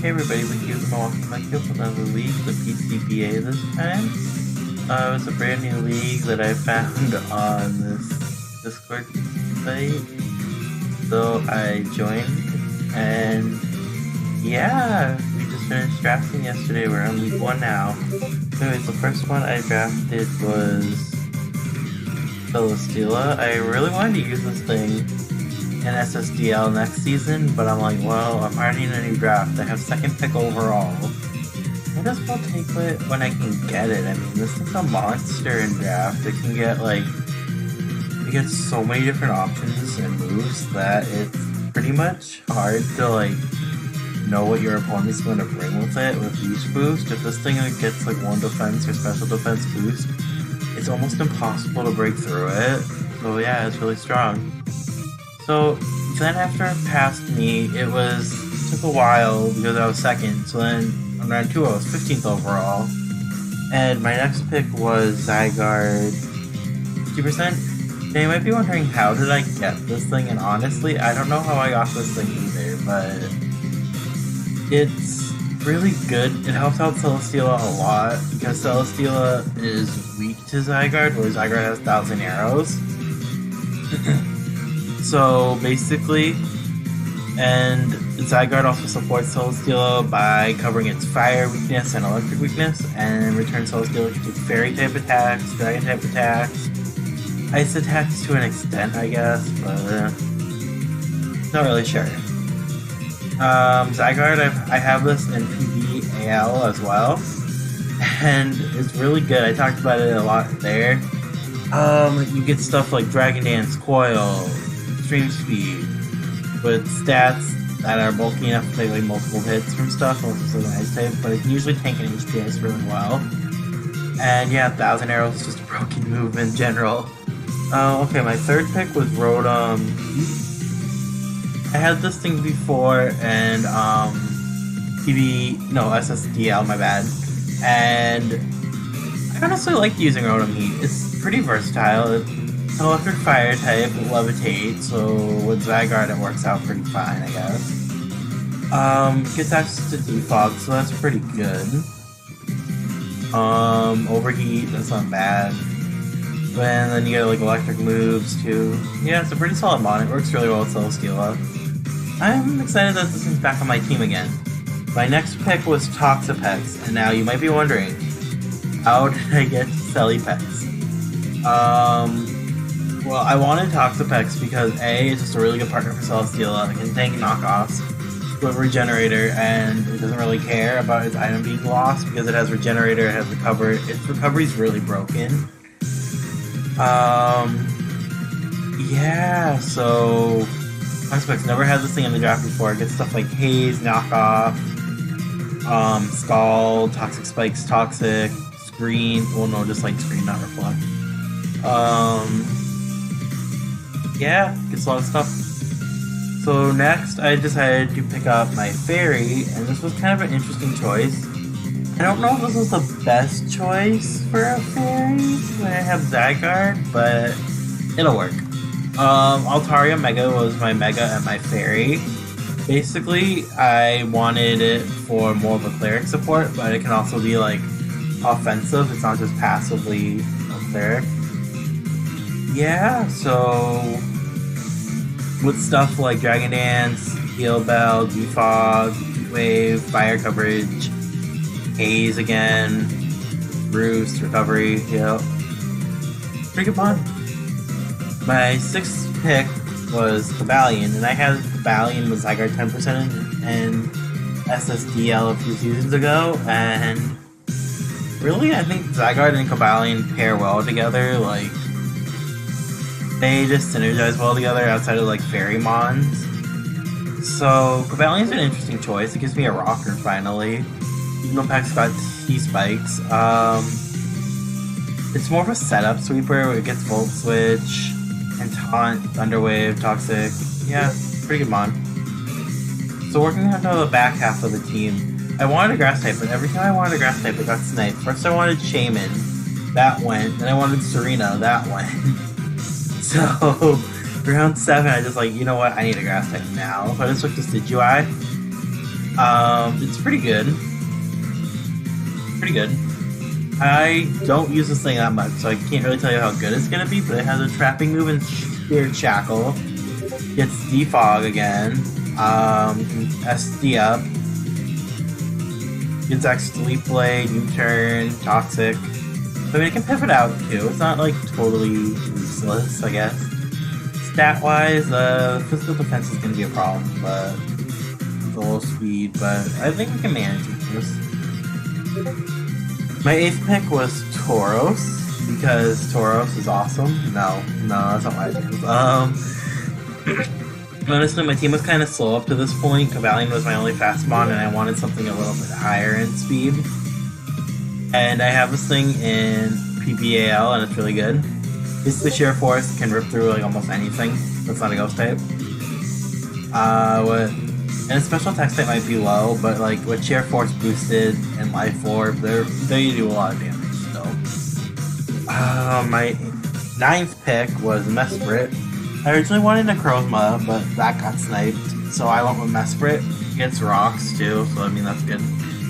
Hey everybody, with you, and welcome back to another league, the PCBA this time. It was a brand new league that I found on this Discord site, so I joined, and yeah, we just finished drafting yesterday. We're on week 1 now. Anyways, the first one I drafted was Celesteela. I really wanted to use this thing in SSDL next season, but I'm like, well, I'm already in a new draft. I have second pick overall. Might as well take it when I can get it. I mean, this is a monster in draft. It can get it gets so many different options and moves that it's pretty much hard to know what your opponent's going to bring with it with each boost. If this thing gets 1 defense or special defense boost, it's almost impossible to break through it. So yeah, it's really strong. So then after it passed me, took a while because I was second. So then on round 2 I was 15th overall. And my next pick was Zygarde 50%. Now you might be wondering, how did I get this thing? And honestly, I don't know how I got this thing either, but it's really good. It helps out Celesteela a lot because Celesteela is weak to Zygarde, where Zygarde has 1,000 arrows. So basically, and Zygarde also supports Celesteela by covering its fire weakness and electric weakness, and in return Celesteela can do fairy type attacks, dragon type attacks, ice attacks to an extent, I guess, but not really sure. Zygarde, I have this in PCBA as well, and it's really good. I talked about it a lot there. You get stuff like Dragon Dance, Coil, Extreme Speed, with stats that are bulky enough to take multiple hits from stuff, unless it's an ice type, but it can usually tank an HPS really well. And yeah, 1,000 arrows is just a broken move in general. Okay, my third pick was Rotom. I had this thing before, and SSDL, my bad. And I honestly like using Rotom Heat. It's pretty versatile. It's an electric fire type, levitate, so with Zygarde it works out pretty fine, I guess. Gets access to defog, so that's pretty good. Overheat, that's not bad. And then you get electric moves too. Yeah, it's a pretty solid mon. It works really well with Celesteela. I'm excited that this is back on my team again. My next pick was Toxapex, and now you might be wondering, how did I get Celipex? Well, I wanted Toxapex because A, it's just a really good partner for Celesteela. It can tank knockoffs with Regenerator, and it doesn't really care about its item being lost because it has Regenerator, it has Recover. Its recovery's really broken. Yeah, so Toxapex never had this thing in the draft before. It gets stuff like Haze, Knockoff, Scald, Toxic Spikes, Toxic, Screen. Well, no, just Screen, not Reflect. Yeah, gets a lot of stuff. So next, I decided to pick up my Fairy, and this was kind of an interesting choice. I don't know if this was the best choice for a Fairy when I have Zygarde, but it'll work. Altaria Mega was my Mega and my Fairy. Basically, I wanted it for more of a Cleric support, but it can also be offensive. It's not just passively a Cleric. Yeah, so with stuff like Dragon Dance, Heal Bell, Defog, Heat Wave, Fire Coverage, Haze again, Roost, Recovery, yep. Pretty good pun. My 6th pick was Gladion, and I had Gladion with Zygarde 10% and SSDL a few seasons ago, and really I think Zygarde and Gladion pair well together. They just synergize well together outside of Fairy Mons. So Gladian's an interesting choice. It gives me a rocker finally. Even though Pack's got T-Spikes. It's more of a setup sweeper where it gets Volt Switch and Taunt, Thunder Wave, Toxic. Yeah, pretty good mon. So working on the back half of the team, I wanted a Grass type, but every time I wanted a Grass type, I got sniped. First I wanted Shaman, that went. Then I wanted Serena, that went. So round 7, I just you know what, I need a Grass type now. So I just took the Decidueye. It's pretty good. Pretty good. I don't use this thing that much, so I can't really tell you how good it's gonna be, but it has a trapping move and Spirit Shackle. Gets Defog again. SD up. Gets X Leap Blade, U-Turn, Toxic. I mean, it can pivot out too. It's not like totally useless, I guess. Stat-wise, physical defense is gonna be a problem, but it's a low speed, but I think we can manage with this. My 8th pick was Tauros, because Tauros is awesome. No, that's not my pick. Honestly, my team was kind of slow up to this point. Gladion was my only fast mon, and I wanted something a little bit higher in speed. And I have this thing in PBAL, and it's really good. Basically, Sheer Force can rip through like almost anything that's not a ghost type. And special attack type might be low, but like with Sheer Force boosted and Life Orb, they do a lot of damage. So, my 9th pick was Mesprit. I originally wanted Necrozma, but that got sniped, so I went with Mesprit. Gets rocks too, so I mean that's good.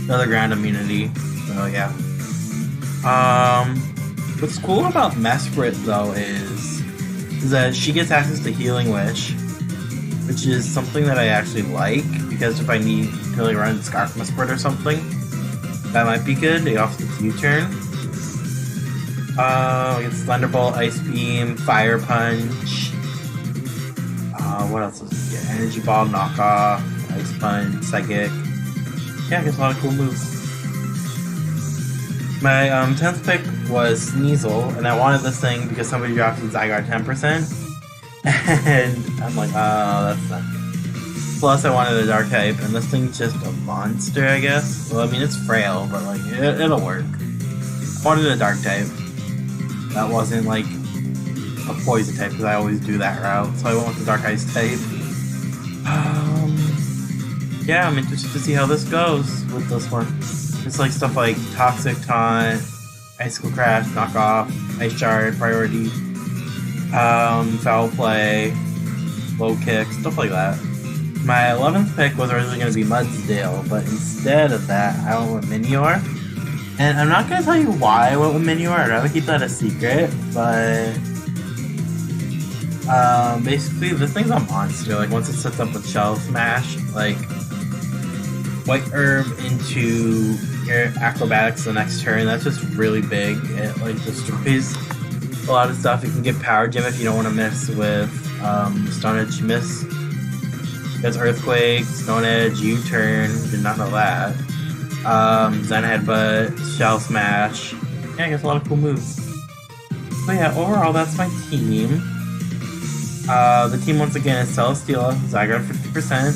Another ground immunity. So yeah. What's cool about Mesprit though is that she gets access to Healing Wish, which is something that I actually like, because if I need to like run Scarf Mesprit or something, that might be good. It also gets U-Turn. It's Thunderbolt, Ice Beam, Fire Punch. What else does it get? Energy Ball, Knockoff, Ice Punch, Psychic. Yeah, it gets a lot of cool moves. My 10th pick was Sneasel, and I wanted this thing because somebody dropped the Zygarde 10%. And I'm like, oh, that's not good. Plus, I wanted a Dark type, and this thing's just a monster, I guess. Well, I mean, it's frail, but like, it'll work. I wanted a Dark type. That wasn't like a Poison type, because I always do that route. So I went with the Dark Ice type. Yeah, I'm interested to see how this goes with this one. It's like stuff like Toxic Taunt, Icicle Crash, Knockoff, Ice Shard, Priority, Foul Play, Low Kick, stuff like that. My 11th pick was originally going to be Mudsdale, but instead of that, I went with Minior. And I'm not going to tell you why I went with Minior. I'd rather keep that a secret, but basically, this thing's a monster. Like, once it sets up with Shell Smash, like, White Herb into your Acrobatics the next turn, that's just really big. It, like, destroys a lot of stuff. You can get Power Gem if you don't want to mess with Stone Edge Miss. There's Earthquake, Stone Edge, U-Turn, did not know that. Zen Headbutt, Shell Smash. Yeah, I guess a lot of cool moves. So yeah, overall, that's my team. The team once again is Celesteela, Zygarde 50%,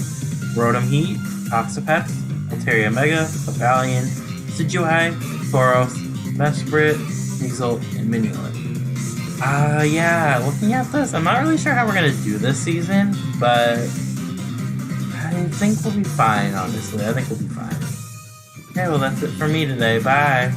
Rotom Heat, Toxapex, Altaria Mega, Gladion, Decidueye, Tauros, Mesprit, Sneasel, and Minior. Yeah, looking at this, I'm not really sure how we're gonna do this season, but I think we'll be fine, honestly. I think we'll be fine. Okay, well that's it for me today. Bye!